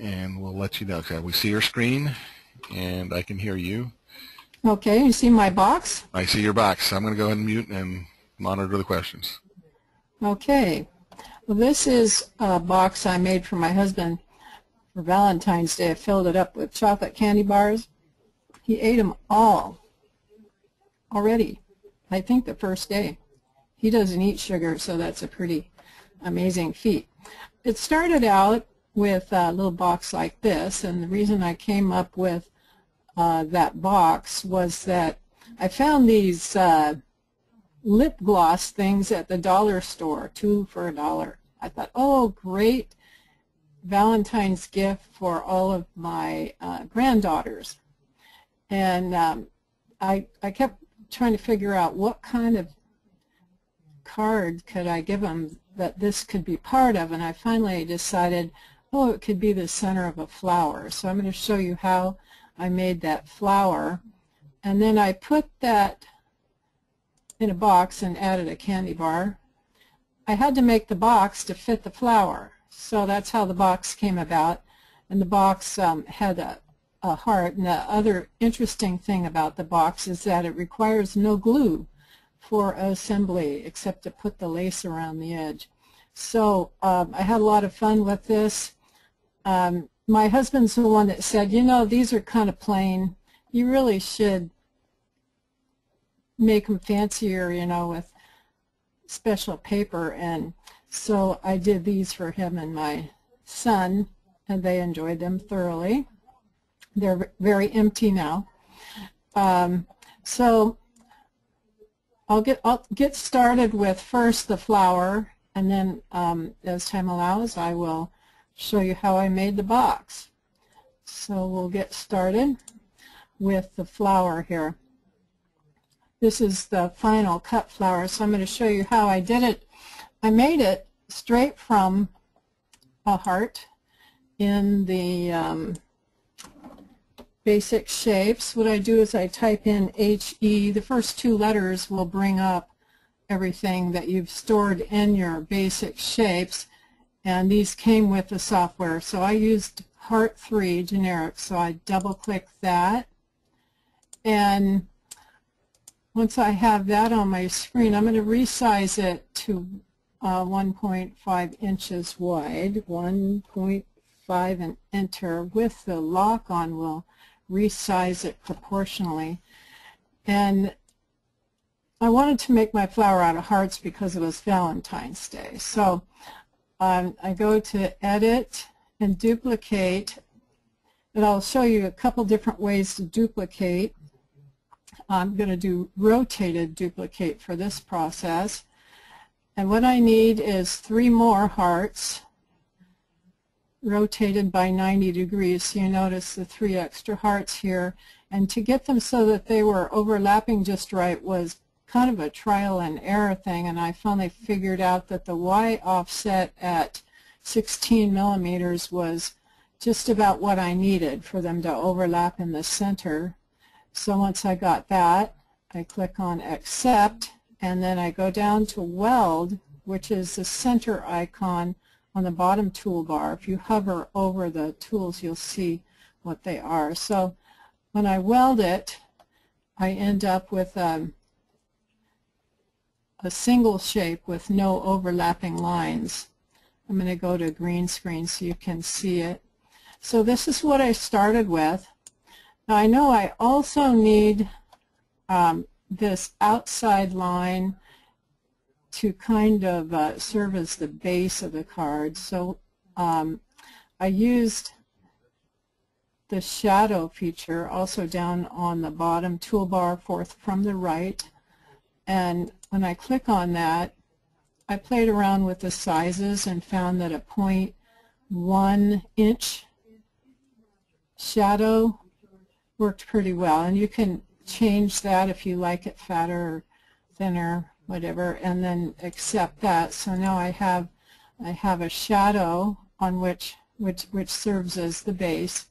and we'll let you know. Okay, we see your screen, and I can hear you. Okay, you see my box? I see your box. I'm going to go ahead and mute and monitor the questions. Okay. Well, this is a box I made for my husband for Valentine's Day. I filled it up with chocolate candy bars. He ate them all already, I think the first day. He doesn't eat sugar, so that's a pretty amazing feat. It started out with a little box like this, and the reason I came up with that box was that I found these lip gloss things at the dollar store, 2 for $1. I thought, oh, great Valentine's gift for all of my granddaughters. And I kept trying to figure out what kind of card could I give them that this could be part of, and I finally decided, oh, it could be the center of a flower. So I'm going to show you how I made that flower, and then I put that in a box and added a candy bar. I had to make the box to fit the flower, so that's how the box came about. And the box had a heart, and the other interesting thing about the box is that it requires no glue for assembly except to put the lace around the edge. So I had a lot of fun with this. My husband's the one that said, you know, these are kind of plain. You really should make them fancier, you know, with special paper. And so I did these for him and my son, and they enjoyed them thoroughly. They're very empty now. So I'll get started with first the flower, and then as time allows, I will show you how I made the box. So we'll get started with the flower here. This is the final cut flower, so I'm going to show you how I did it. I made it straight from a heart in the basic shapes. What I do is I type in HE. The first 2 letters will bring up everything that you've stored in your basic shapes, and these came with the software. So I used Heart 3 generic, so I double-click that, and once I have that on my screen, I'm going to resize it to 1.5 inches wide, 1.5 and enter. With the lock on, we'll resize it proportionally. And I wanted to make my flower out of hearts because it was Valentine's Day. So I go to Edit and Duplicate, and I'll show you a couple different ways to duplicate. I'm going to do rotated duplicate for this process. And what I need is 3 more hearts rotated by 90 degrees. So you notice the 3 extra hearts here. And to get them so that they were overlapping just right was kind of a trial and error thing. And I finally figured out that the Y offset at 16 millimeters was just about what I needed for them to overlap in the center. So once I got that, I click on Accept, and then I go down to Weld, which is the center icon on the bottom toolbar. If you hover over the tools, you'll see what they are. So when I weld it, I end up with a single shape with no overlapping lines. I'm going to go to green screen so you can see it. So this is what I started with. Now I know I also need this outside line to kind of serve as the base of the card. So I used the shadow feature also down on the bottom toolbar, fourth from the right. And when I click on that, I played around with the sizes and found that a 0.1 inch shadow worked pretty well. And you can change that if you like it fatter or thinner, whatever, and then accept that. So now I have a shadow on which serves as the base.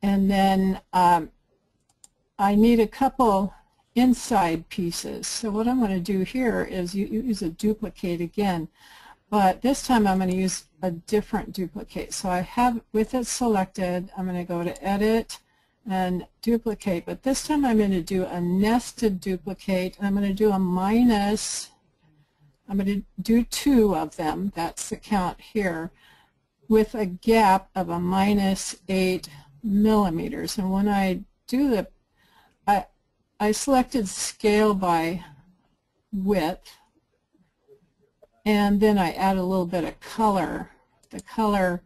And then I need a couple inside pieces. So what I'm going to do here is use a duplicate again. But this time I'm going to use a different duplicate. So I have, with it selected, I'm going to go to Edit and Duplicate. But this time I'm going to do a nested duplicate. I'm going to do a minus. I'm going to do 2 of them. That's the count here, with a gap of a -8 millimeters. And when I do the, I selected scale by width, and then I add a little bit of color. The color,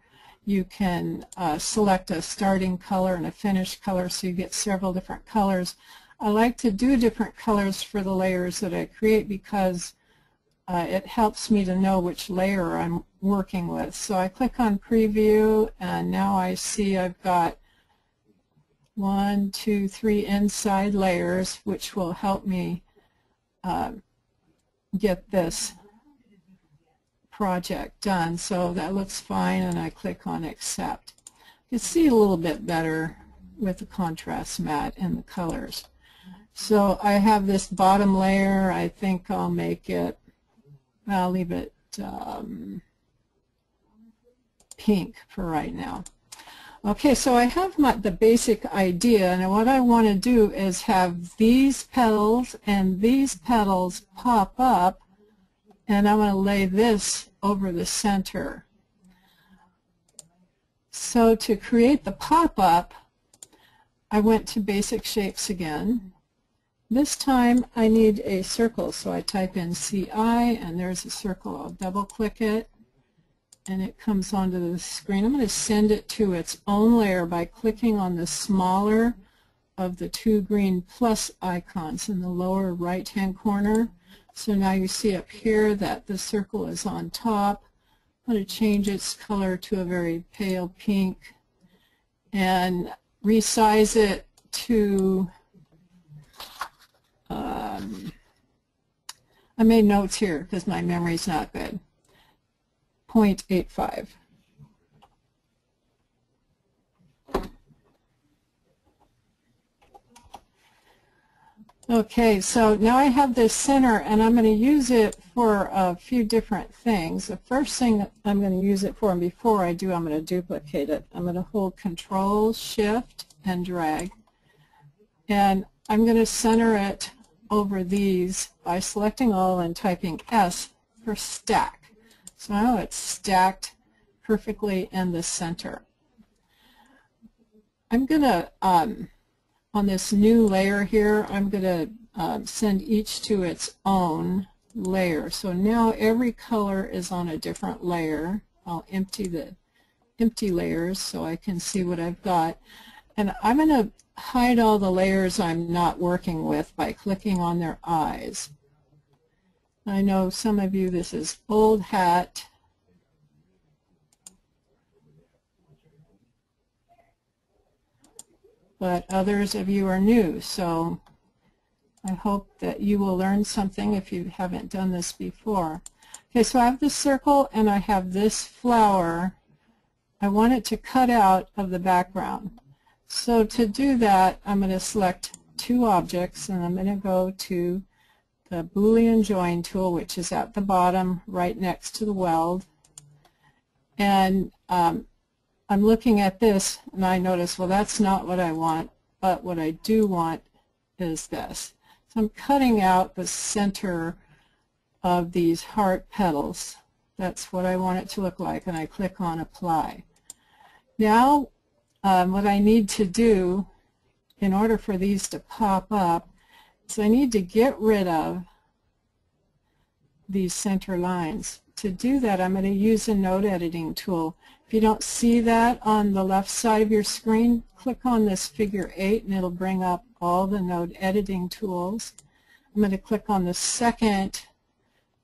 you can select a starting color and a finished color, so you get several different colors. I like to do different colors for the layers that I create because it helps me to know which layer I'm working with. So I click on Preview, and now I see I've got 1, 2, 3 inside layers, which will help me get this project done. So that looks fine, and I click on Accept. You can see a little bit better with the contrast matte and the colors. So I have this bottom layer. I think I'll make it, I'll leave it pink for right now. Okay, so I have the basic idea, and what I want to do is have these petals and these petals pop up, and I'm going to lay this over the center. So to create the pop-up, I went to Basic Shapes again. This time I need a circle, so I type in CI, and there's a circle. I'll double-click it, and it comes onto the screen. I'm going to send it to its own layer by clicking on the smaller of the 2 green plus icons in the lower right-hand corner. So now you see up here that the circle is on top. I'm going to change its color to a very pale pink and resize it to, I made notes here because my memory's not good, 0.85. Okay, so now I have this center, and I'm going to use it for a few different things. The first thing I'm going to use it for, and before I do, I'm going to duplicate it. I'm going to hold Control, Shift, and drag. And I'm going to center it over these by selecting all and typing S for stack. So now it's stacked perfectly in the center. I'm going to, on this new layer here, I'm going to send each to its own layer. So now every color is on a different layer. I'll empty the empty layers so I can see what I've got. And I'm going to hide all the layers I'm not working with by clicking on their eyes. I know some of you, this is old hat. But others of you are new, so I hope that you will learn something if you haven't done this before. Okay, so I have this circle and I have this flower. I want it to cut out of the background. So to do that, I'm going to select 2 objects, and I'm going to go to the Boolean Join tool, which is at the bottom right next to the weld. And I'm looking at this, and I notice, well, that's not what I want, but what I do want is this. So I'm cutting out the center of these heart petals. That's what I want it to look like, and I click on Apply. Now, what I need to do in order for these to pop up is I need to get rid of these center lines. To do that, I'm going to use a node editing tool. If you don't see that on the left side of your screen, click on this figure 8 and it'll bring up all the node editing tools. I'm going to click on the second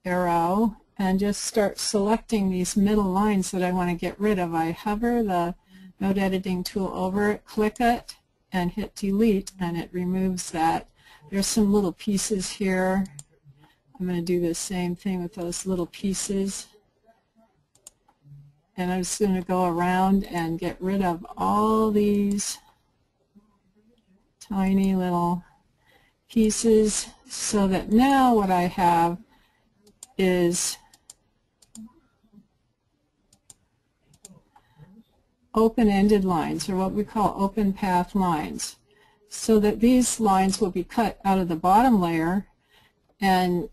arrow and just start selecting these middle lines that I want to get rid of. I hover the node editing tool over it, click it, and hit delete, and it removes that. There's some little pieces here. I'm going to do the same thing with those little pieces. And I'm just going to go around and get rid of all these tiny little pieces so that now what I have is open-ended lines, or what we call open path lines, so that these lines will be cut out of the bottom layer and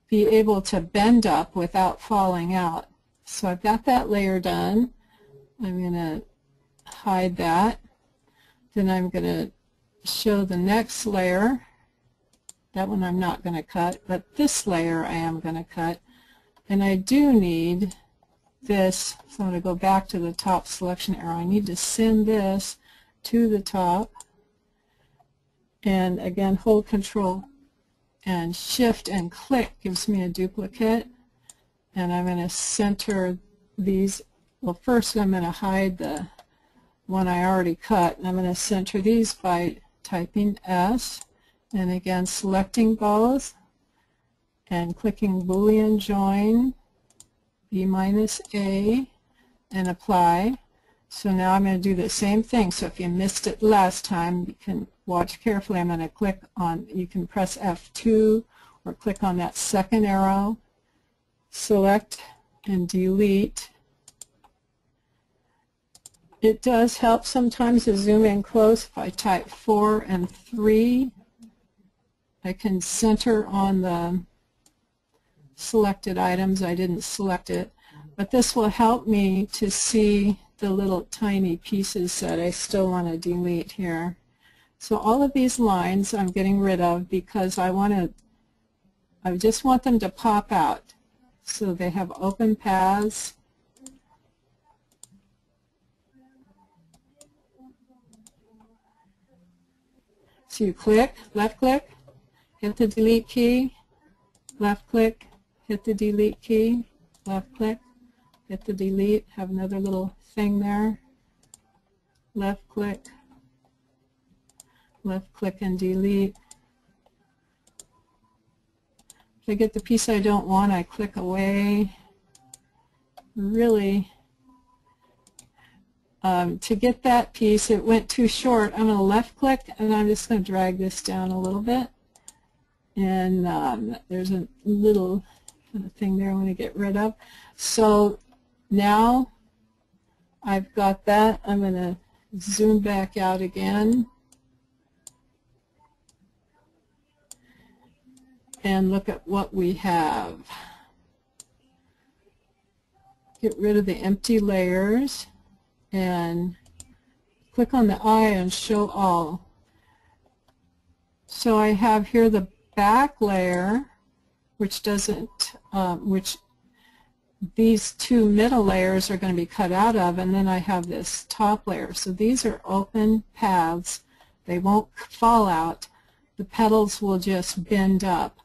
be able to bend up without falling out. So I've got that layer done. I'm going to hide that. Then I'm going to show the next layer. That one I'm not going to cut, but this layer I am going to cut. And I do need this, so I'm going to go back to the top selection arrow. I need to send this to the top. And again, hold Control and Shift and click gives me a duplicate. And I'm going to center these. Well, first I'm going to hide the one I already cut, and I'm going to center these by typing S, and again selecting both and clicking Boolean join B-A and apply. So now I'm going to do the same thing. So if you missed it last time, you can watch carefully. I'm going to click on, you can press F2 or click on that second arrow, select and delete. It does help sometimes to zoom in close. If I type 4 and 3, I can center on the selected items. I didn't select it, but this will help me to see the little tiny pieces that I still want to delete here. So all of these lines I'm getting rid of because I just want them to pop out. So they have open paths. So you click, left click, hit the delete key, left click, hit the delete key, left click, hit the delete, have another little thing there, left click and delete. If I get the piece I don't want, I click away. Really, to get that piece, it went too short. I'm going to left click and I'm just going to drag this down a little bit. And there's a little kind of thing there I want to get rid of. So now I've got that. I'm going to zoom back out again and look at what we have. Get rid of the empty layers and click on the eye and show all. So I have here the back layer, which doesn't, which these two middle layers are going to be cut out of, and then I have this top layer. So these are open paths. They won't fall out. The petals will just bend up.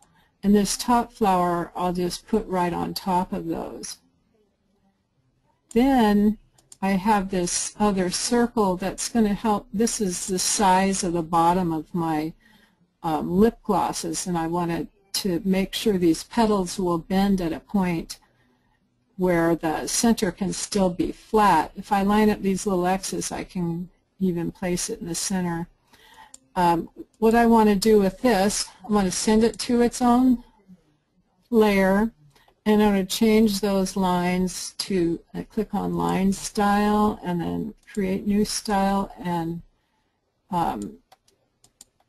And this top flower I'll just put right on top of those. Then I have this other circle that's going to help. This is the size of the bottom of my lip glosses, and I wanted to make sure these petals will bend at a point where the center can still be flat. If I line up these little X's, I can even place it in the center. What I want to do with this, I want to send it to its own layer, and I'm going to change those lines to, I click on line style and then create new style and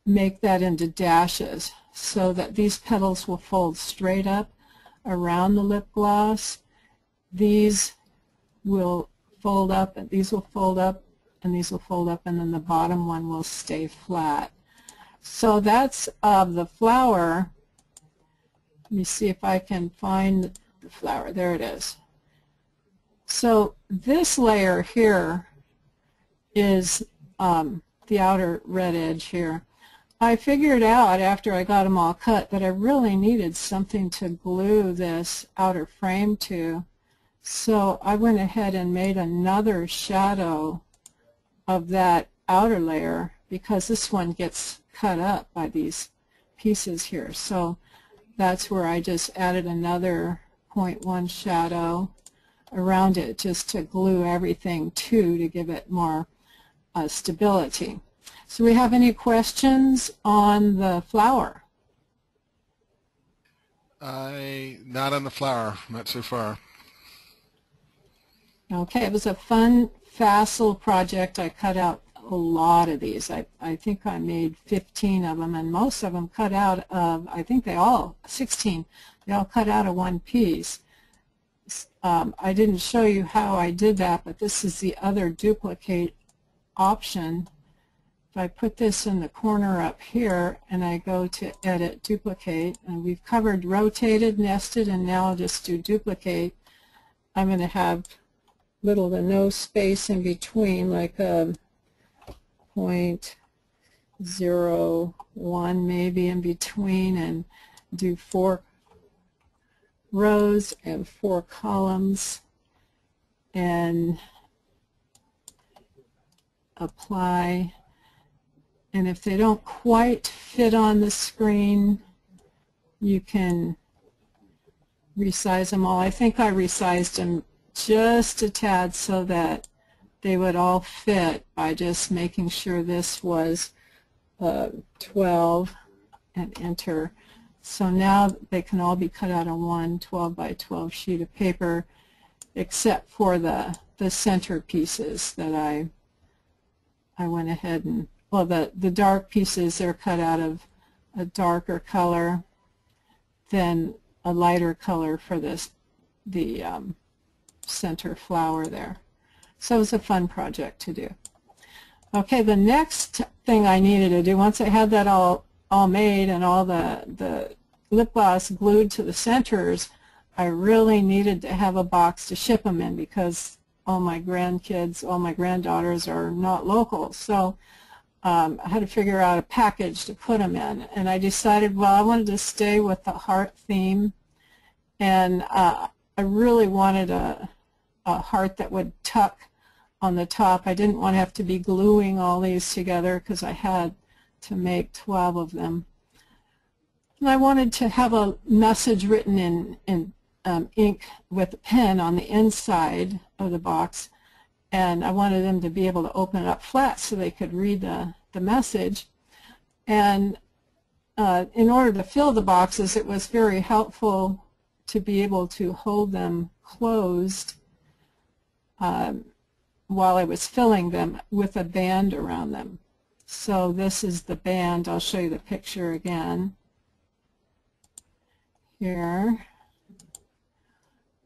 make that into dashes so that these petals will fold straight up around the lip gloss. These will fold up, and these will fold up, and these will fold up, and then the bottom one will stay flat. So that's the flower. Let me see if I can find the flower. There it is. So this layer here is the outer red edge here. I figured out after I got them all cut that I really needed something to glue this outer frame to. So I went ahead and made another shadow of that outer layer because this one gets cut up by these pieces here. So that's where I just added another 0.1 shadow around it just to glue everything to give it more stability. So we have any questions on the flower? Not on the flower, not so far. Okay, it was a fun fast little project. I cut out a lot of these. I think I made 15 of them, and most of them cut out of, I think they all, 16, they all cut out of one piece. I didn't show you how I did that, but this is the other duplicate option. If I put this in the corner up here and I go to edit duplicate, and we've covered rotated, nested, and now I'll just do duplicate, I'm going to have little to no space in between, like a 0.01 maybe in between, and do 4 rows and 4 columns, and apply. And if they don't quite fit on the screen, you can resize them all. I think I resized them just a tad so that they would all fit by just making sure this was 12 and enter. So now they can all be cut out on one 12 by 12 sheet of paper, except for the center pieces that I went ahead and, well, the dark pieces, they're cut out of a darker color, then a lighter color for the center flower there. So it was a fun project to do. Okay, the next thing I needed to do, once I had that all made and all the lip gloss glued to the centers, I really needed to have a box to ship them in, because all my grandkids, all my granddaughters are not local. So I had to figure out a package to put them in, and I decided, well, I wanted to stay with the heart theme, and I really wanted a heart that would tuck on the top. I didn't want to have to be gluing all these together because I had to make 12 of them. And I wanted to have a message written in ink with a pen on the inside of the box, and I wanted them to be able to open it up flat so they could read the message. And in order to fill the boxes, it was very helpful to be able to hold them closed while I was filling them with a band around them. So this is the band. I'll show you the picture again here.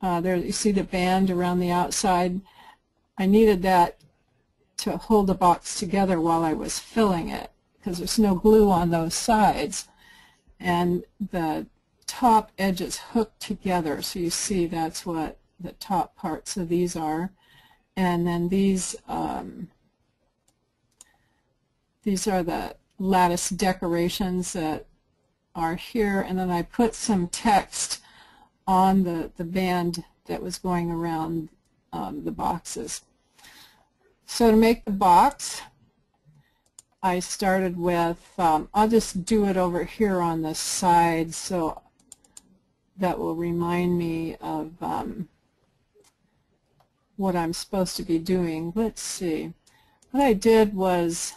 There you see the band around the outside. I needed that to hold the box together while I was filling it, because there's no glue on those sides, and the top edges hooked together. So you see that's what the top parts of these are. And then these are the lattice decorations that are here, and then I put some text on the band that was going around the boxes. So to make the box, I started with, I'll just do it over here on the side, so that will remind me of what I'm supposed to be doing. Let's see. What I did was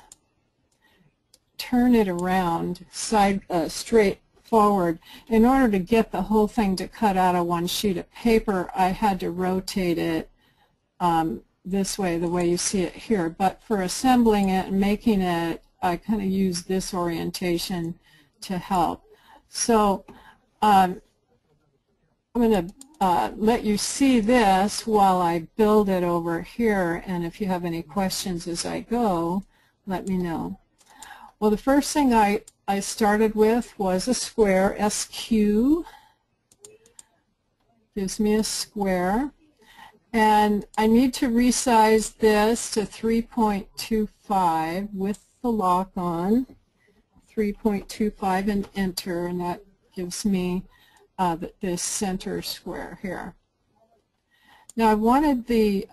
turn it around straight forward. In order to get the whole thing to cut out of one sheet of paper, I had to rotate it this way, the way you see it here. But for assembling it and making it, I kind of used this orientation to help. So I'm going to let you see this while I build it over here, and if you have any questions as I go, let me know. Well, the first thing I started with was a square. SQ gives me a square, and I need to resize this to 3.25 with the lock on, 3.25, and enter, and that gives me this center square here. Now I wanted the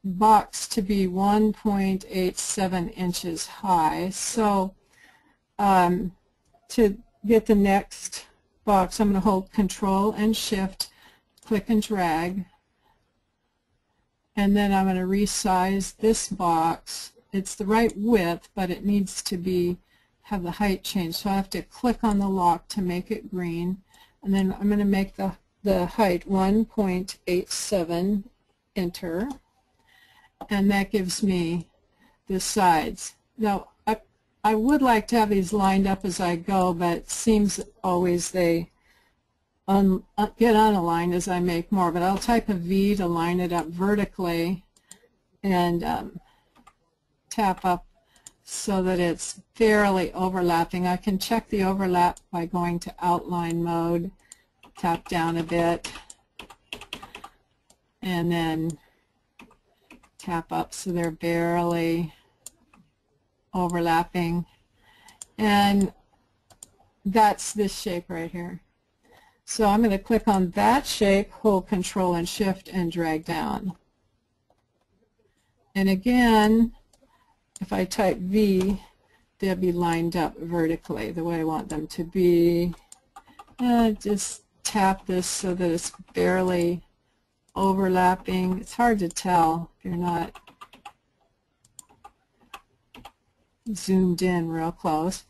box to be 1.87 inches high, so to get the next box, I'm going to hold Control and Shift, click and drag, and then I'm going to resize this box. It's the right width, but it needs to have the height change, so I have to click on the lock to make it green, and then I'm going to make the height 1.87, enter, and that gives me the sides. Now, I would like to have these lined up as I go, but it seems always they get unaligned as I make more. But I'll type a V to line it up vertically and tap up so that it's fairly overlapping. I can check the overlap by going to outline mode, tap down a bit, and then tap up so they're barely overlapping. And that's this shape right here. So I'm going to click on that shape, hold Control and Shift, and drag down. And again, if I type V, they'll be lined up vertically the way I want them to be. Just tap this so that it's barely overlapping. It's hard to tell if you're not zoomed in real close.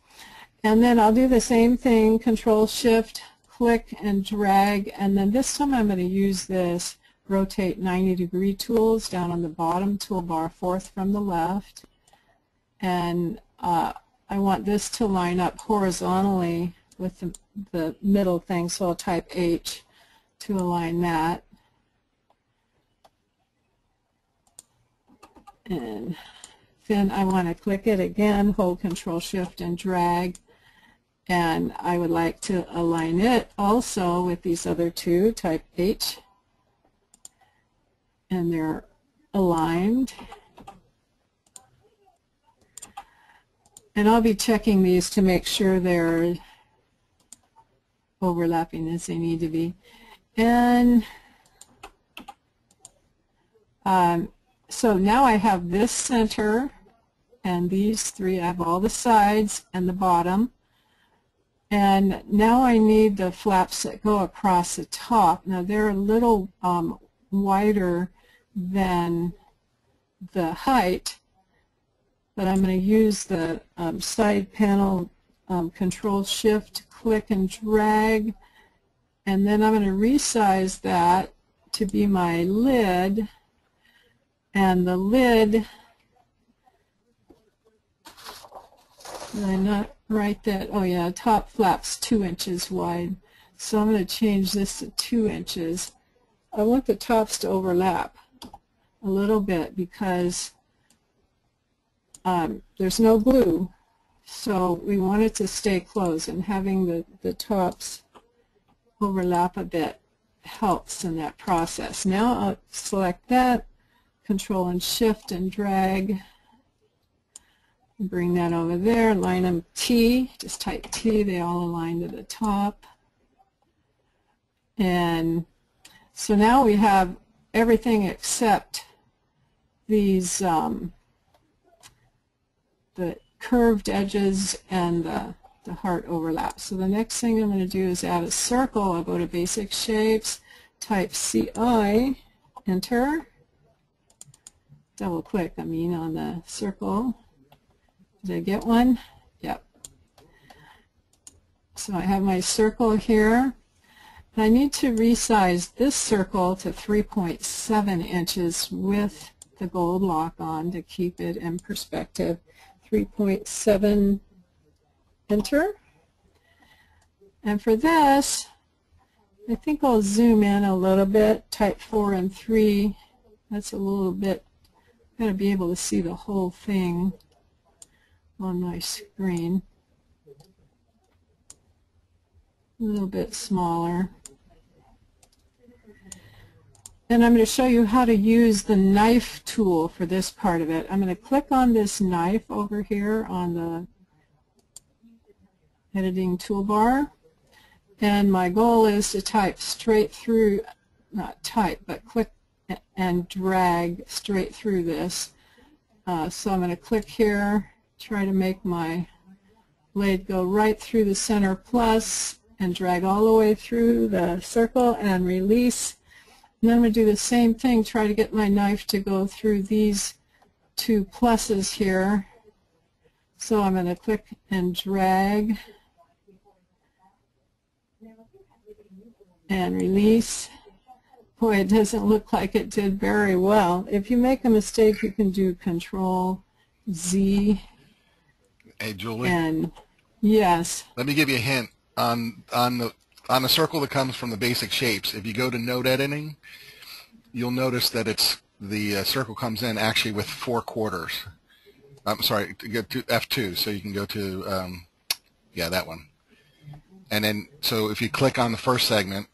And then I'll do the same thing, Control Shift, click and drag, and then this time I'm going to use this rotate 90-degree tools down on the bottom toolbar, fourth from the left, and I want this to line up horizontally with the middle thing, so I'll type H to align that. And then I want to click it again, hold Control Shift and drag, and I would like to align it also with these other two, type H, and they're aligned. And I'll be checking these to make sure they're overlapping as they need to be. And so now I have this center and these three. I have all the sides and the bottom. And now I need the flaps that go across the top. Now they're a little wider than the height, but I'm going to use the side panel Control Shift, click and drag, and then I'm going to resize that to be my lid. And the lid, did I not write that? Oh yeah, top flap's 2 inches wide. So I'm going to change this to 2 inches. I want the tops to overlap a little bit because there's no glue, so we want it to stay close, and having the tops overlap a bit helps in that process. Now I'll select that, Control and Shift and drag, bring that over there, line them T, just type T, they all align to the top. And so now we have everything except these the curved edges and the heart overlap. So the next thing I'm going to do is add a circle. I'll go to Basic Shapes, type CI, enter, double click on the circle. Did I get one? Yep. So I have my circle here. And I need to resize this circle to 3.7 inches with the gold lock on to keep it in perspective. 3.7, enter. And for this, I think I'll zoom in a little bit, type 4 and 3. That's a little bit, I'm going to be able to see the whole thing on my screen. A little bit smaller. And I'm going to show you how to use the knife tool for this part of it. I'm going to click on this knife over here on the editing toolbar, and my goal is to type straight through, not type, but click and drag straight through this. So I'm going to click here, try to make my blade go right through the center plus, and drag all the way through the circle and release. And then I'm going to do the same thing, try to get my knife to go through these two pluses here. So I'm going to click and drag and release. Boy, it doesn't look like it did very well. If you make a mistake, you can do Control Z. Hey, Julie. And yes. Let me give you a hint on the circle that comes from the basic shapes. If you go to node editing, you'll notice that the circle comes in actually with 4 quarters. I'm sorry, to go to F2, so you can go to yeah, that one. And then so if you click on the first segment,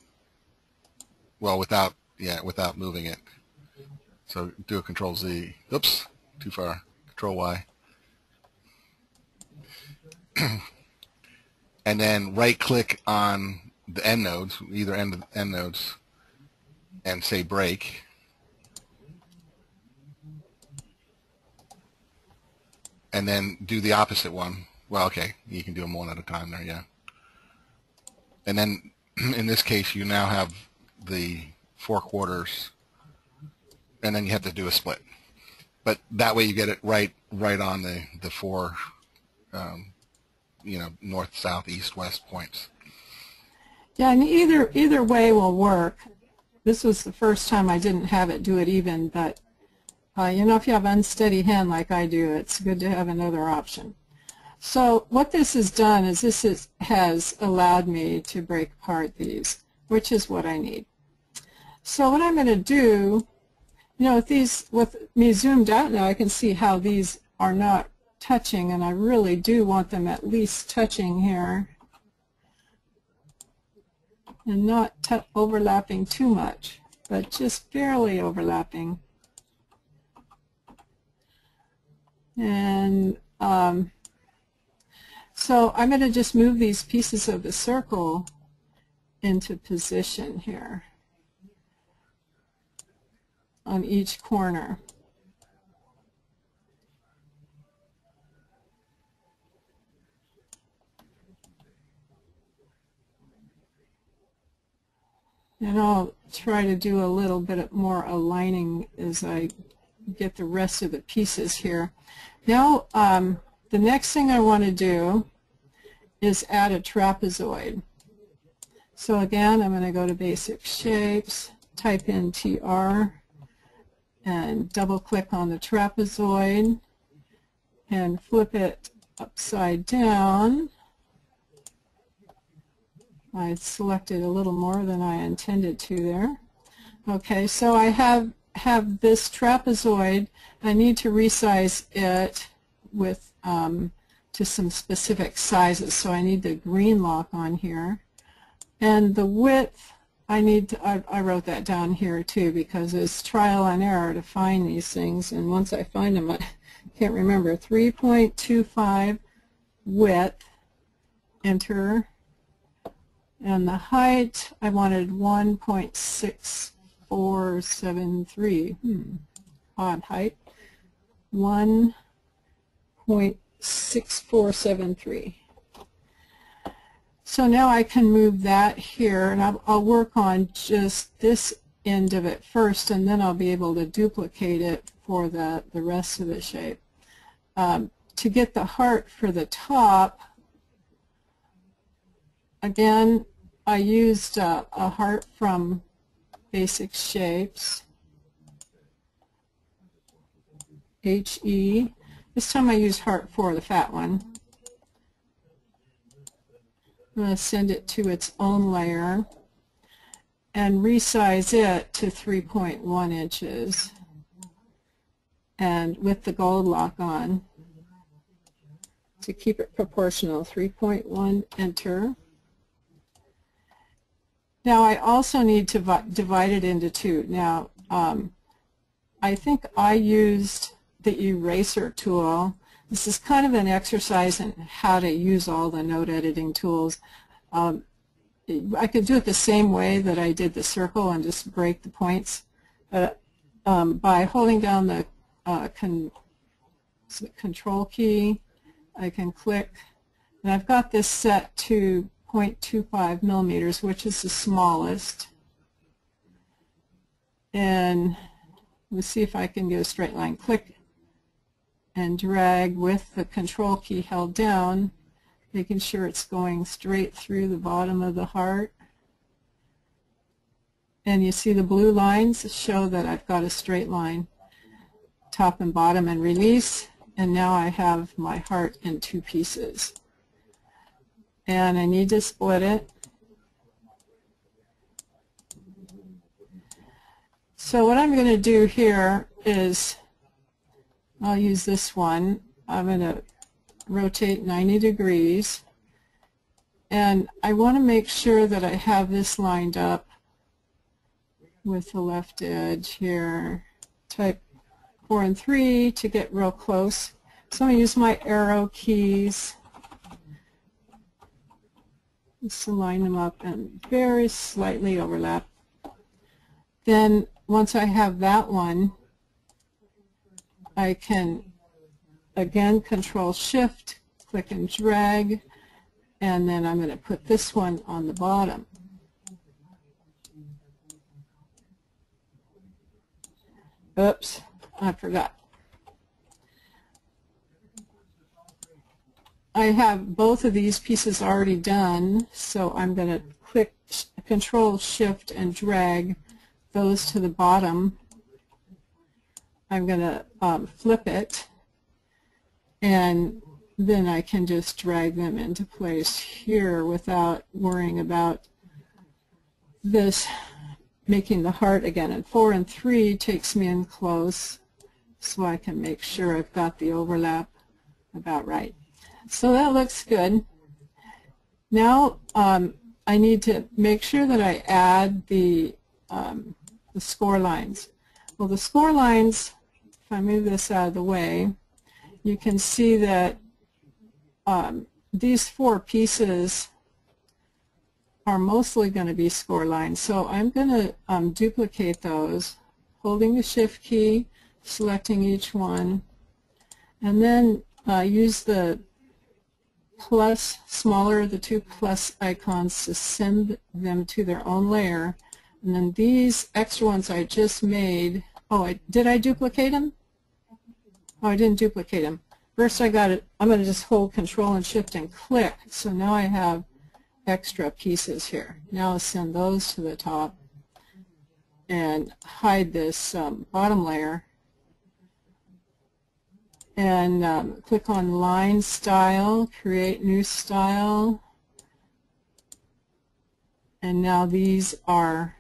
well, without moving it. So do a Control Z. Oops, too far. Control Y. And then right-click on the end nodes, either end nodes, and say break. And then do the opposite one. Well, okay, you can do them one at a time there, yeah. And then in this case, you now have the 4 quarters, and then you have to do a split. But that way you get it right on the 4, you know, north, south, east, west points. Yeah, and either way will work. This was the first time I didn't have it do it even, but you know, if you have unsteady hand like I do, it's good to have another option. So what this has done is has allowed me to break apart these, which is what I need. So what I'm going to do, you know, with me zoomed out now, I can see how these are not touching, and I really do want them at least touching here and not overlapping too much, but just barely overlapping. And so I'm going to just move these pieces of the circle into position here on each corner. And I'll try to do a little bit more aligning as I get the rest of the pieces here. Now, the next thing I want to do is add a trapezoid. So again, I'm going to go to Basic Shapes, type in TR, and double-click on the trapezoid, and flip it upside down. I selected a little more than I intended to there. Okay, so I have this trapezoid. I need to resize it with to some specific sizes. So I need the green lock on here, and the width I wrote that down here too, because it's trial and error to find these things, and once I find them I can't remember. 3.25 width, enter. And the height, I wanted 1.6473. Odd height. 1.6473. So now I can move that here, and I'll work on just this end of it first, and then I'll be able to duplicate it for the rest of the shape. To get the heart for the top, again, I used a heart from Basic Shapes, HE. This time I used heart 4, the fat one. I'm going to send it to its own layer and resize it to 3.1 inches, and with the gold lock on to keep it proportional. 3.1, enter. Now I also need to divide it into 2. Now I think I used the eraser tool. This is kind of an exercise in how to use all the node editing tools. I could do it the same way that I did the circle and just break the points. By holding down the control key, I can click, and I've got this set to 0.25 millimeters, which is the smallest. And let's see if I can get a straight line. Click and drag with the control key held down, making sure it's going straight through the bottom of the heart. And you see the blue lines show that I've got a straight line, top and bottom, and release. And now I have my heart in two pieces. And I need to split it. So what I'm going to do here is, I'll use this one. I'm going to rotate 90 degrees. And I want to make sure that I have this lined up with the left edge here. Type 4 and 3 to get real close. So I'm going to use my arrow keys just to line them up and very slightly overlap. Then once I have that one, I can again Control Shift, click and drag, and then I'm going to put this one on the bottom. Oops, I forgot. I have both of these pieces already done, so I'm going to click Control Shift and drag those to the bottom. I'm going to flip it, and then I can just drag them into place here without worrying about this making the heart again. And 4 and 3 takes me in close so I can make sure I've got the overlap about right. So that looks good. Now I need to make sure that I add the score lines. Well, the score lines, if I move this out of the way, you can see that these 4 pieces are mostly going to be score lines. So I'm going to duplicate those, holding the Shift key, selecting each one, and then use the plus, smaller, the 2 plus icons to send them to their own layer. And then these extra ones I just made, did I duplicate them? Oh, I didn't duplicate them. First I got it, I'm going to just hold Control and Shift and click. So now I have extra pieces here. Now I'll send those to the top and hide this bottom layer. And click on Line Style, Create New Style. And now these are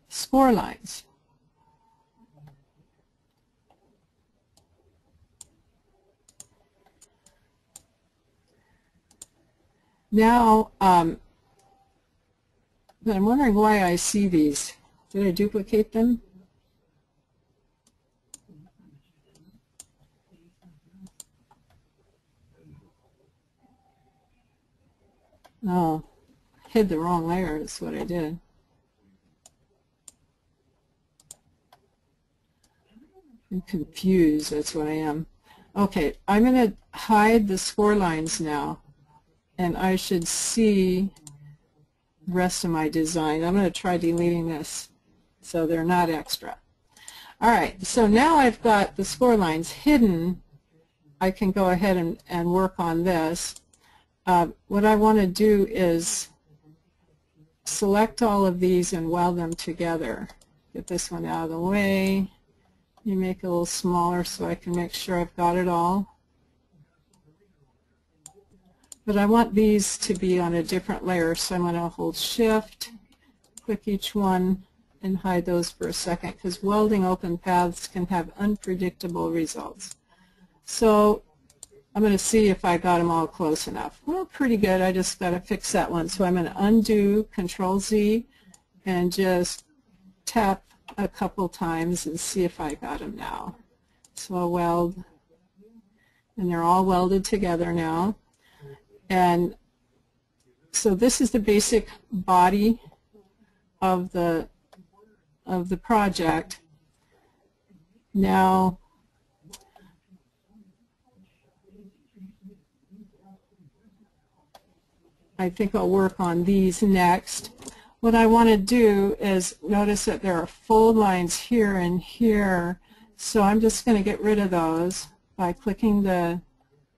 score lines. Now, but I'm wondering why I see these. Did I duplicate them? Oh, hid the wrong layer, that's what I did. I'm confused, that's what I am. Okay, I'm going to hide the score lines now, and I should see the rest of my design. I'm going to try deleting this so they're not extra. Alright, so now I've got the score lines hidden. I can go ahead and work on this. What I want to do is select all of these and weld them together. Get this one out of the way. You make it a little smaller so I can make sure I've got it all. But I want these to be on a different layer, so I'm going to hold Shift, click each one, and hide those for a second, because welding open paths can have unpredictable results. So I'm going to see if I got them all close enough. Well, pretty good. I just got to fix that one. So I'm going to undo, Control Z, and just tap a couple times and see if I got them now. So I'll weld, and they're all welded together now. And so this is the basic body of the project. Now I think I'll work on these next. What I want to do is notice that there are fold lines here and here, so I'm just going to get rid of those by clicking the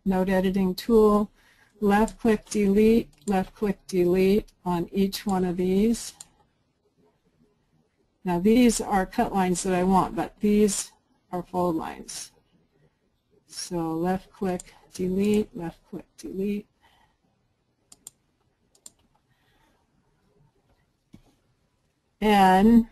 node editing tool, left click delete on each one of these. Now these are cut lines that I want, but these are fold lines. So left click, delete, left click, delete. And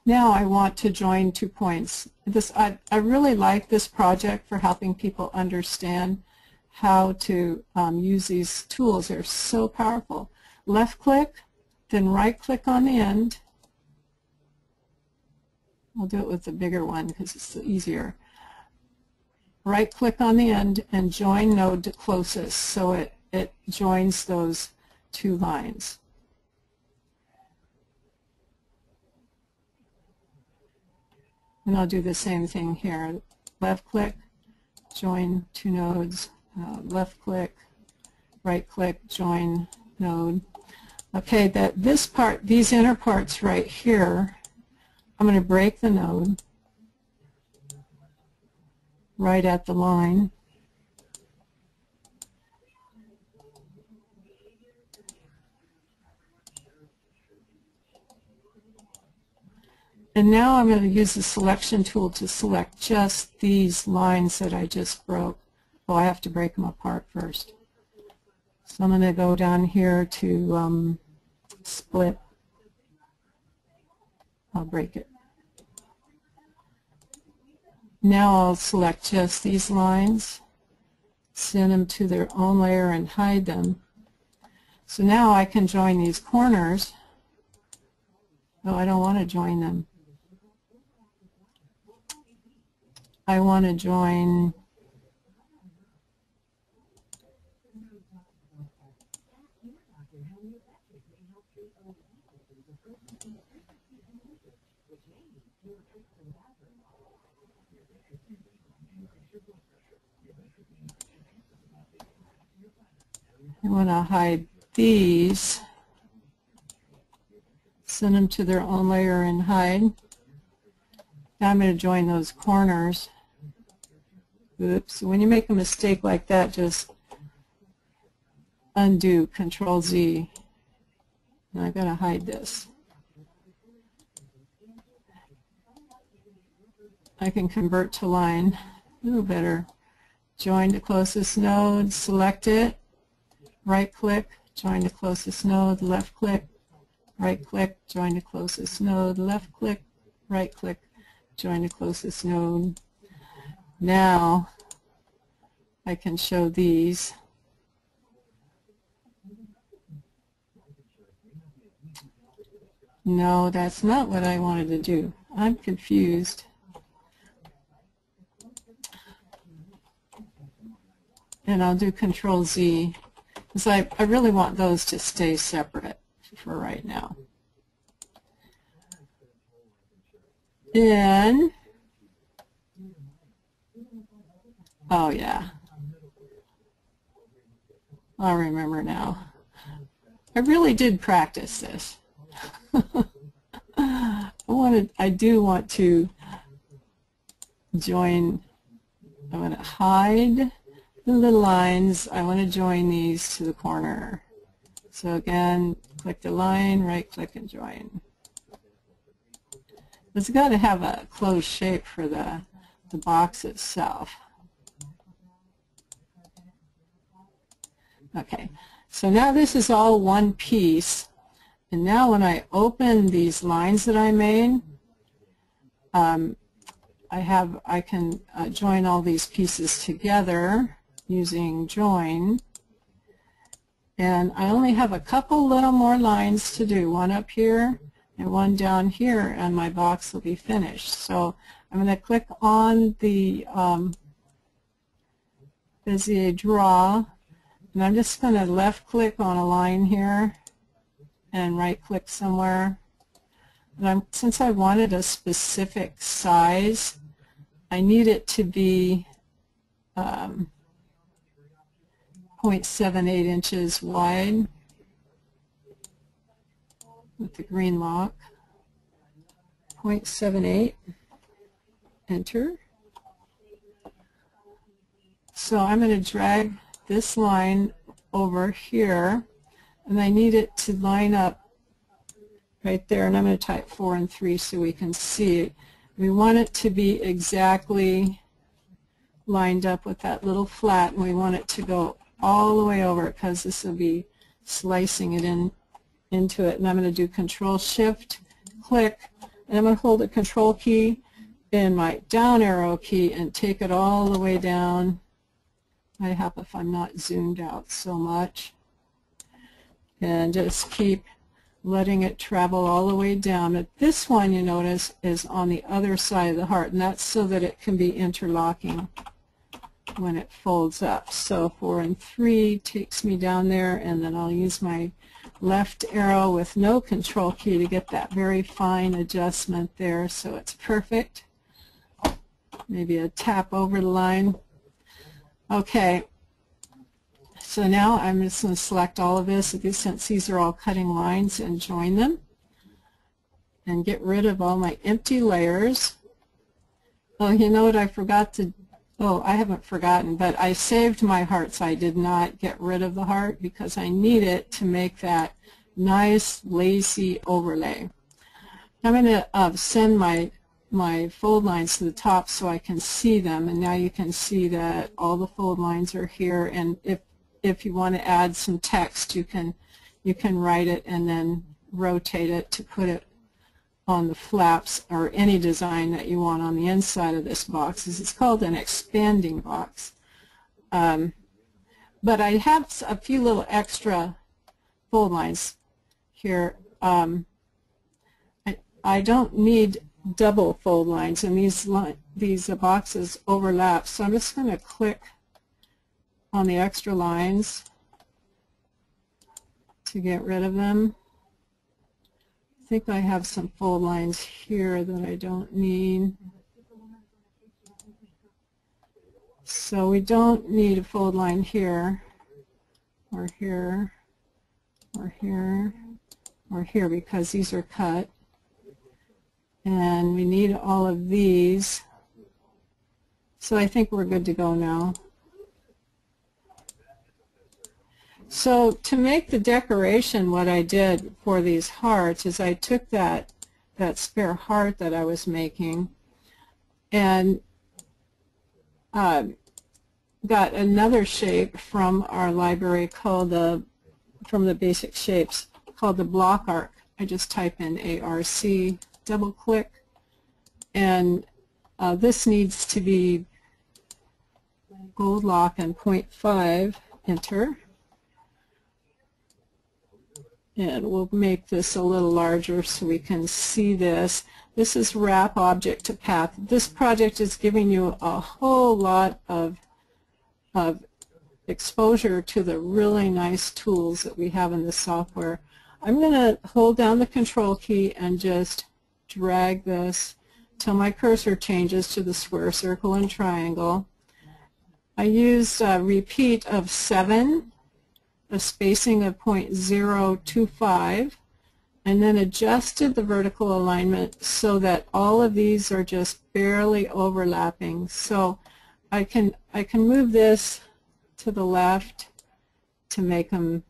now I want to join 2 points. I really like this project for helping people understand how to use these tools. They're so powerful. Left click, then right click on the end. I'll do it with the bigger one because it's easier. Right click on the end and join node to closest, so it joins those 2 lines. And I'll do the same thing here. Left click, join 2 nodes. Left click, right click, join node. Okay, this part, these inner parts right here, I'm going to break the node right at the line. And now I'm going to use the selection tool to select just these lines that I just broke. Oh, I have to break them apart first. So I'm going to go down here to split. I'll break it. Now I'll select just these lines, send them to their own layer and hide them. So now I can join these corners. Oh, I don't want to join them. I want to join I want to hide these, send them to their own layer and hide. Now I'm going to join those corners. Oops, when you make a mistake like that, just undo, Control Z. And I've got to hide this. I can convert to line. A little better. Join the closest node, select it, right click, join the closest node, left click, right click, join the closest node, left click, right click, join the closest node. Now I can show these. No, that's not what I wanted to do. I'm confused. And I'll do Control Z because I really want those to stay separate for right now. Then, oh yeah, I remember now. I really did practice this. I do want to join, I want to hide the little lines. I want to join these to the corner. So again, click the line, right click and join. It's got to have a closed shape for the box itself. Okay, so now this is all one piece. And now when I open these lines that I made, I can join all these pieces together using join. And I only have a couple little more lines to do, one up here and one down here, and my box will be finished. So I'm going to click on the Bezier draw, and I'm just going to left click on a line here and right click somewhere. And since I wanted a specific size, I need it to be 0.78 inches wide with the green lock. 0.78, enter. So I'm going to drag this line over here, and I need it to line up right there, and I'm going to type 4 and 3 so we can see it. We want it to be exactly lined up with that little flat, and we want it to go all the way over because this will be slicing it into it. And I'm going to do Control Shift click, and I'm going to hold the Control key and my down arrow key and take it all the way down. I help if I'm not zoomed out so much, and just keep letting it travel all the way down. But this one, you notice, is on the other side of the heart, and that's so that it can be interlocking when it folds up. So 4 and 3 takes me down there, and then I'll use my left arrow with no control key to get that very fine adjustment there so it's perfect. Maybe a tap over the line. Okay, so now I'm just going to select all of this, since these are all cutting lines, and join them and get rid of all my empty layers. Oh, you know what I forgot to, oh, I haven't forgotten, but I saved my hearts. I did not get rid of the heart because I need it to make that nice lacy overlay. I'm going to send my fold lines to the top so I can see them, and now you can see that all the fold lines are here, and if you want to add some text, you can write it and then rotate it to put it on the flaps or any design that you want on the inside of this box. It's called an expanding box. But I have a few little extra fold lines here. I don't need double fold lines, and these boxes overlap, so I'm just going to click on the extra lines to get rid of them. I think I have some fold lines here that I don't need. So we don't need a fold line here, or here, or here, or here, because these are cut. And we need all of these. So I think we're good to go now. So to make the decoration, what I did for these hearts is I took that spare heart that I was making and got another shape from our library called from the basic shapes, called the block arc. I just type in ARC, double click, and this needs to be gold lock and 0.5, enter. And we'll make this a little larger so we can see this. This is wrap object to path. This project is giving you a whole lot of exposure to the really nice tools that we have in the software. I'm going to hold down the control key and just drag this till my cursor changes to the square, circle, and triangle. I used a repeat of 7, a spacing of 0.025, and then adjusted the vertical alignment so that all of these are just barely overlapping. So I can move this to the left to make them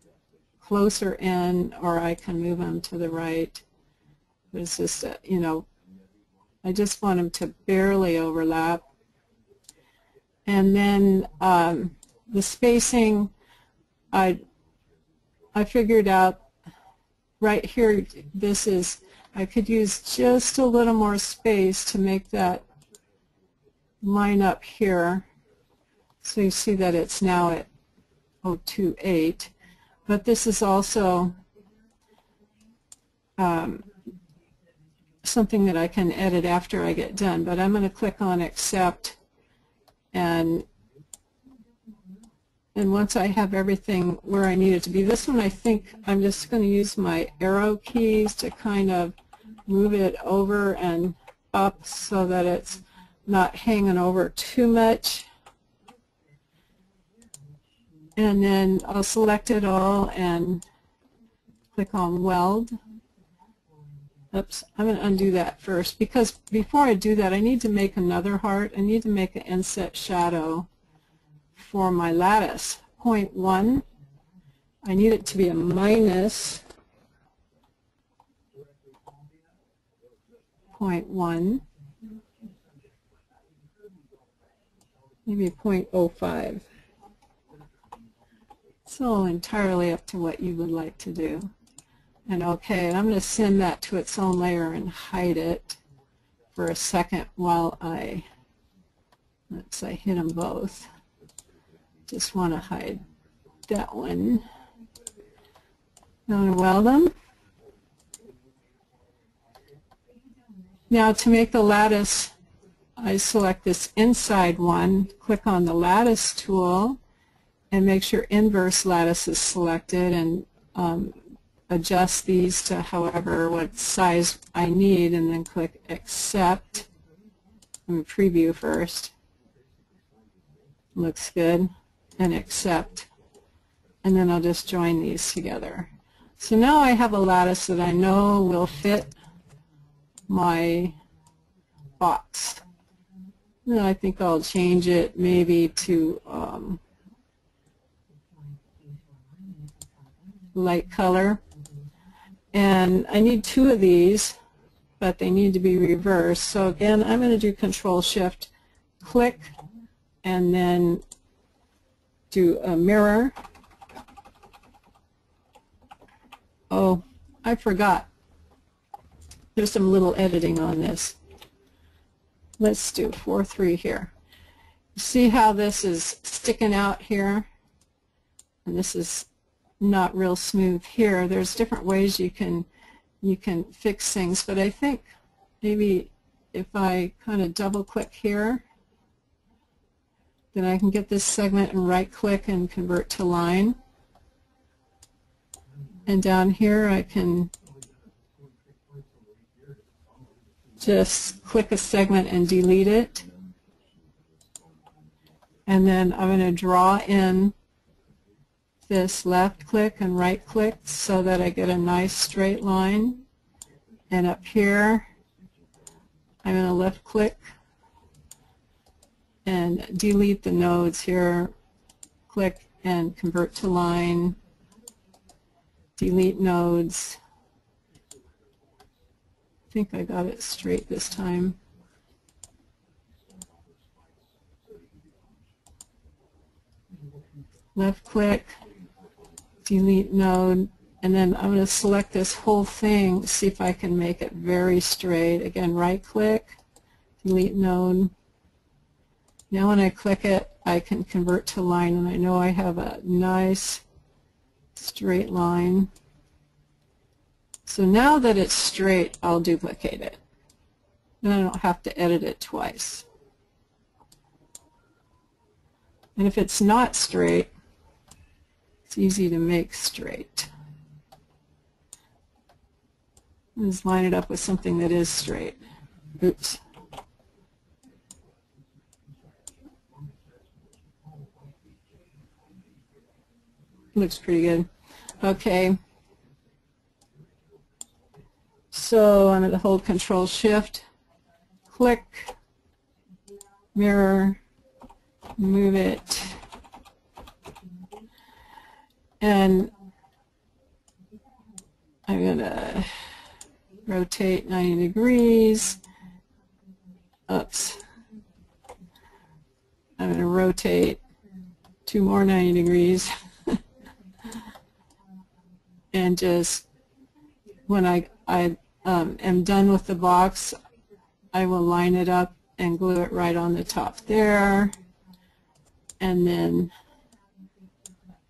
closer in, or I can move them to the right. It's just, you know, I just want them to barely overlap. And then the spacing, I figured out right here, this is, I could use just a little more space to make that line up here. So you see that it's now at 0.28. But this is also something that I can edit after I get done. But I'm going to click on Accept, and once I have everything where I need it to be, this one I think I'm just going to use my arrow keys to kind of move it over and up so that it's not hanging over too much. And then I'll select it all and click on Weld. Oops, I'm going to undo that first, because before I do that I need to make another heart. I need to make an inset shadow for my lattice. 0.1. I need it to be a minus 0.1, maybe 0.05. So entirely up to what you would like to do. And okay, and I'm going to send that to its own layer and hide it for a second while I hit them both. Just want to hide that one. I'm going to weld them. Now to make the lattice, I select this inside one, click on the lattice tool, and make sure inverse lattice is selected, and adjust these to however what size I need, and then click accept. Let me preview first. Looks good. And accept. And then I'll just join these together. So now I have a lattice that I know will fit my box. And I think I'll change it maybe to light color. And I need 2 of these, but they need to be reversed. So again, I'm going to do Control-Shift, click, and then do a mirror. Oh, I forgot. There's some little editing on this. Let's do 4-3 here. See how this is sticking out here? And this is not real smooth here. There's different ways you can fix things, but I think maybe if I kind of double click here, then I can get this segment and right click and convert to line. And down here I can just click a segment and delete it. And then I'm going to draw in this left click and right click so that I get a nice straight line. And up here I'm going to left click and delete the nodes here, click and convert to line, delete nodes. I think I got it straight this time. Left click, delete node, and then I'm going to select this whole thing, see if I can make it very straight. Again, right click, delete node. Now when I click it, I can convert to line, and I know I have a nice straight line. So now that it's straight, I'll duplicate it. Then I don't have to edit it twice. And if it's not straight, it's easy to make straight. Just line it up with something that is straight. Oops. Looks pretty good. Okay. So I'm going to hold Control-Shift, click, mirror, move it, and I'm going to rotate 90 degrees. Oops. I'm going to rotate 2 more 90 degrees. And just when I am done with the box, I will line it up and glue it right on the top there. And then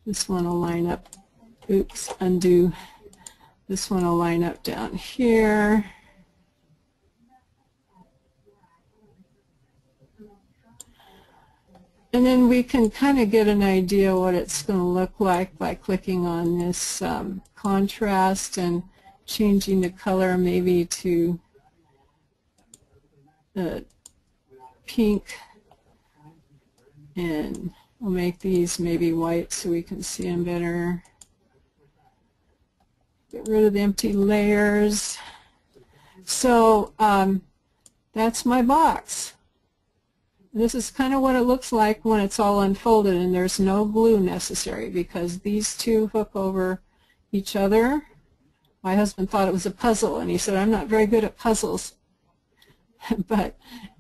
this one will line up, oops, undo. This one will line up down here. And then we can kind of get an idea what it's going to look like by clicking on this contrast and changing the color maybe to pink. And we'll make these maybe white so we can see them better. Get rid of the empty layers. So that's my box. This is kind of what it looks like when it's all unfolded, and there's no glue necessary because these two hook over each other. My husband thought it was a puzzle, and he said, I'm not very good at puzzles. but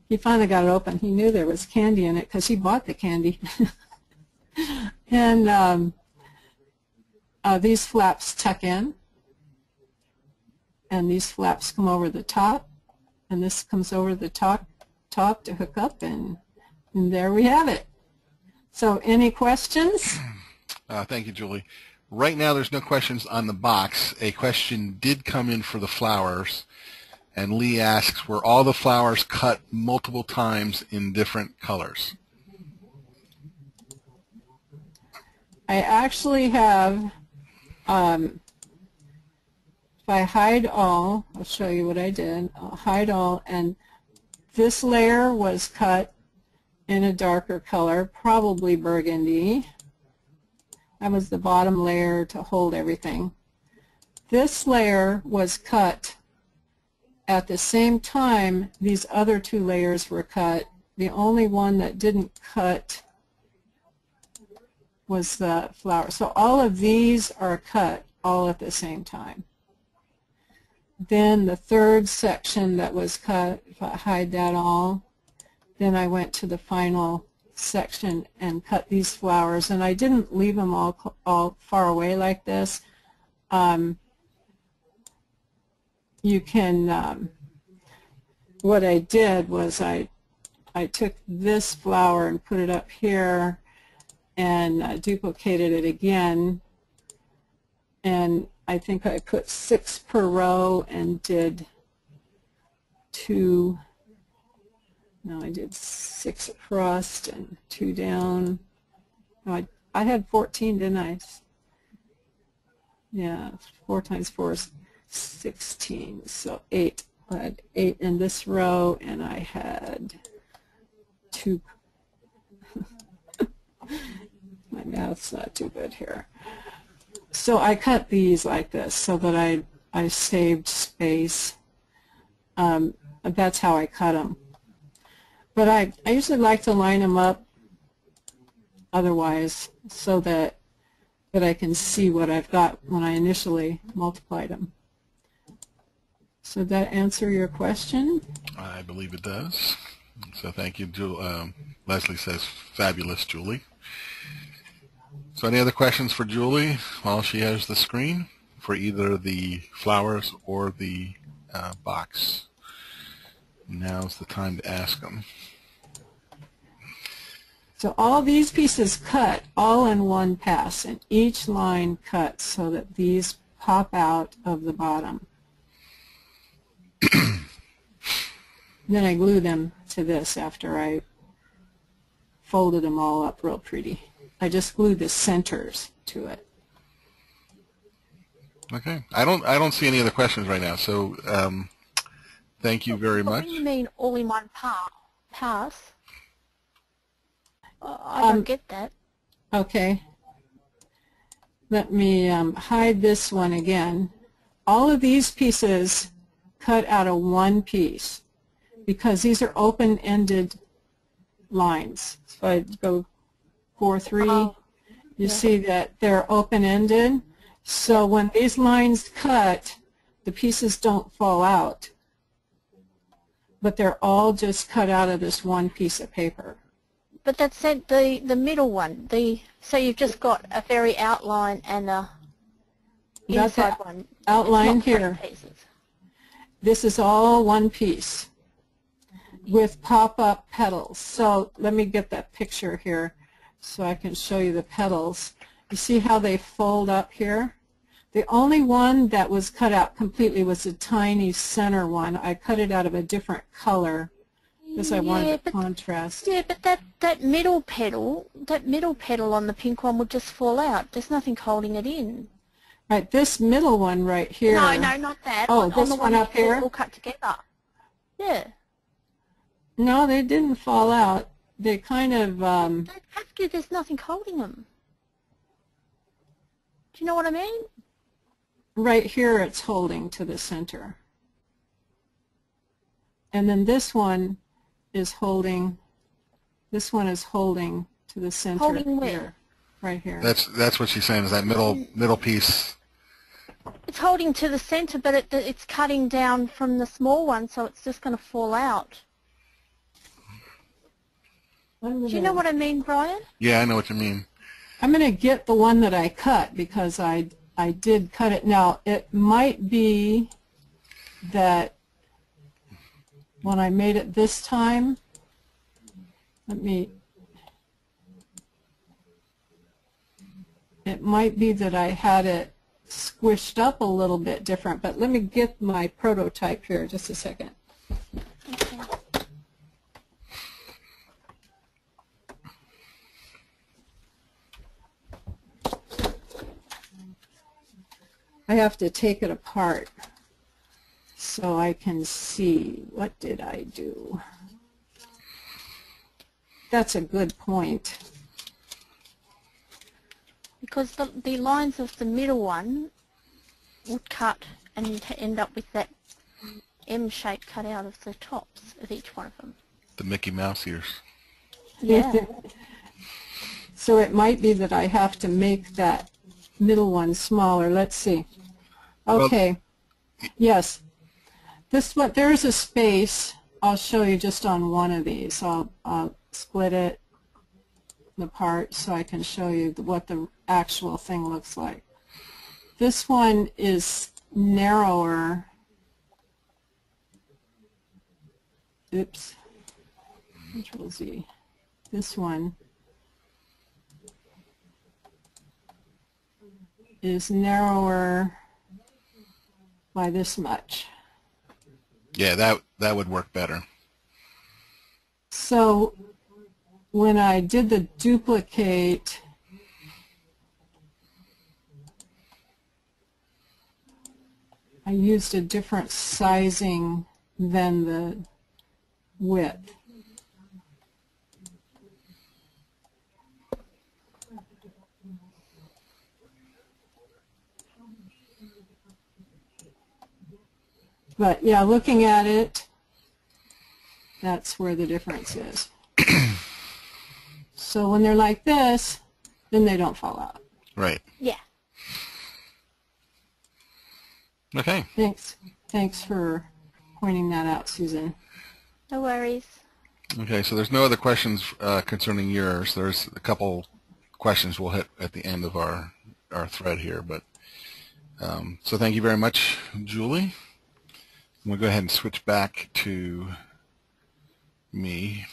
he finally got it open. He knew there was candy in it because he bought the candy. And these flaps tuck in, and these flaps come over the top, and this comes over the top to hook up, and there we have it. So any questions? Thank you, Julie. Right now there's no questions on the box. A question did come in for the flowers, and Lee asks, were all the flowers cut multiple times in different colors? I actually have, if I hide all, I'll show you what I did. I'll hide all, and this layer was cut in a darker color, probably burgundy. That was the bottom layer to hold everything. This layer was cut at the same time these other two layers were cut. The only one that didn't cut was the flower. So all of these are cut all at the same time. Then the third section that was cut, if I hide that all, then I went to the final section and cut these flowers, and I didn't leave them all far away like this. You can, what I did was I took this flower and put it up here and duplicated it again, and I think I put 6 per row and did 2. No, I did 6 across and 2 down. No, I had 14, didn't I? Yeah, 4 times 4 is 16, so 8. I had 8 in this row, and I had 2. My math's not too good here. So I cut these like this so that I saved space. That's how I cut them. But I usually like to line them up otherwise so that I can see what I've got when I initially multiplied them. So did that answer your question? I believe it does. So thank you, Leslie says, fabulous, Julie. So any other questions for Julie while she has the screen for either the flowers or the box? Now's the time to ask them. So all these pieces cut all in one pass, and each line cuts so that these pop out of the bottom. Then I glue them to this after I folded them all up real pretty. I just glued the centers to it. Okay. I don't see any other questions right now, so thank you very much. What do you mean all in one pass? I don't get that. Okay. Let me hide this one again. All of these pieces cut out of one piece because these are open-ended lines. So I go 4, 3. You yeah. See that they're open-ended. So when these lines cut, the pieces don't fall out. But they're all just cut out of this one piece of paper. But that's the middle one. So you've just got a very outline and a inside one. Outline here. Pieces. This is all one piece with pop-up petals. So let me get that picture here so I can show you the petals. You see how they fold up here? The only one that was cut out completely was the tiny center one. I cut it out of a different color because I wanted to contrast. Yeah, but that middle petal on the pink one would just fall out. There's nothing holding it in. Right, this middle one right here. No, not that. Oh, on this the one up here? All cut together. Yeah. No, they didn't fall out. They kind of... They'd have to. There's nothing holding them. Do you know what I mean? Right here it's holding to the center. And then this one is holding, to the center. Holding where? Here, right here. That's what she's saying, is that middle piece. It's holding to the center, but it's cutting down from the small one, so it's just going to fall out. Do you know what I mean, Brian? Yeah, I know what you mean. I'm going to get the one that I cut because I did cut it. Now, it might be that when I made it this time, it might be that I had it squished up a little bit different, but let me get my prototype here just a second. Okay. I have to take it apart so I can see what did I do. That's a good point. Because the lines of the middle one would cut and you'd end up with that M shape cut out of the tops of each one of them. The Mickey Mouse ears. Yeah. So it might be that I have to make that middle one smaller. Let's see. Okay. Yes. This one, there's a space. I'll show you just on one of these. I'll split it apart so I can show you what the actual thing looks like. This one is narrower. Oops. Control Z. This one is narrower by this much. Yeah, that would work better. So when I did the duplicate, I used a different sizing than the width. But yeah, looking at it, that's where the difference is. So when they're like this, then they don't fall out. Right. Yeah. Okay. Thanks for pointing that out, Susan. No worries. Okay, so there's no other questions concerning yours. There's a couple questions we'll hit at the end of our thread here, but so thank you very much, Julie. We'll go ahead and switch back to me.